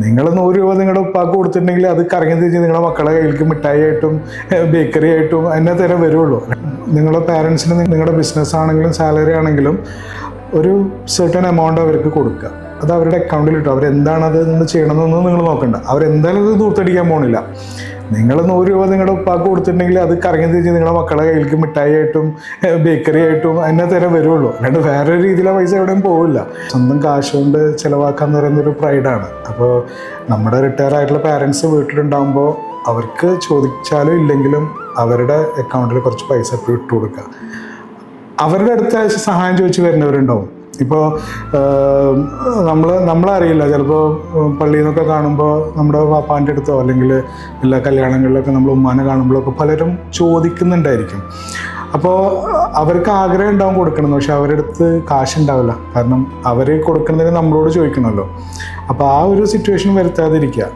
നിങ്ങൾ 100 രൂപ നിങ്ങളുടെ ഉപ്പാക്ക് കൊടുത്തിട്ടുണ്ടെങ്കിൽ അത് കറങ്ങി തിരിച്ച് നിങ്ങളുടെ മക്കളുടെ കയ്യിലേക്ക് മിഠായി ആയിട്ടും ബേക്കറി ആയിട്ടും അതിനെ തരം വരുള്ളൂ. നിങ്ങളുടെ പാരൻസിന് നിങ്ങളുടെ ബിസിനസ് ആണെങ്കിലും സാലറി ആണെങ്കിലും ഒരു സെർട്ടൺ എമൗണ്ട് അവർക്ക് കൊടുക്കുക. അത് അവരുടെ അക്കൗണ്ടിൽ ഇട്ടു. അവരെന്താണ് അത് ചെയ്യണമെന്നൊന്നും നിങ്ങൾ നോക്കണ്ട. അവരെന്തായാലും അത് ദൂർത്തടിക്കാൻ പോകണില്ല. നിങ്ങൾ 100 രൂപ നിങ്ങളുടെ ഉപ്പാക്ക് കൊടുത്തിട്ടുണ്ടെങ്കിൽ അത് കറങ്ങി തിരിച്ച് നിങ്ങളുടെ മക്കളുടെ കയ്യിലേക്ക് മിഠായി ആയിട്ടും ബേക്കറി ആയിട്ടും അതിനെ തരം വരുള്ളൂ. അല്ലാണ്ട് വേറെ രീതിയിലെ പൈസ എവിടെയും പോവില്ല. സ്വന്തം കാശ് കൊണ്ട് ചിലവാക്കാന്ന് പറയുന്നൊരു പ്രൈഡാണ്. അപ്പോൾ നമ്മുടെ റിട്ടയർ ആയിട്ടുള്ള പാരൻസ് വീട്ടിലുണ്ടാകുമ്പോൾ അവർക്ക് ചോദിച്ചാലും ഇല്ലെങ്കിലും അവരുടെ അക്കൗണ്ടിൽ കുറച്ച് പൈസ എപ്പോഴും ഇട്ട് കൊടുക്കുക. അവരുടെ അടുത്ത സഹായം ചോദിച്ച് വരുന്നവരുണ്ടാവും. ഇപ്പോൾ നമ്മളറിയില്ല, ചിലപ്പോൾ പള്ളിയിൽ നിന്നൊക്കെ കാണുമ്പോൾ നമ്മുടെ പാപ്പാൻ്റെ അടുത്തോ അല്ലെങ്കിൽ എല്ലാ കല്യാണങ്ങളിലൊക്കെ നമ്മൾ ഉമ്മാനെ കാണുമ്പോഴൊക്കെ പലരും ചോദിക്കുന്നുണ്ടായിരിക്കും. അപ്പോൾ അവർക്ക് ആഗ്രഹം ഉണ്ടാവും കൊടുക്കണമെന്ന്, പക്ഷെ അവരുടെ അടുത്ത് കാശുണ്ടാവില്ല. കാരണം അവർ കൊടുക്കുന്നതിന് നമ്മളോട് ചോദിക്കണമല്ലോ. അപ്പോൾ ആ ഒരു സിറ്റുവേഷൻ വരുത്താതിരിക്കുക.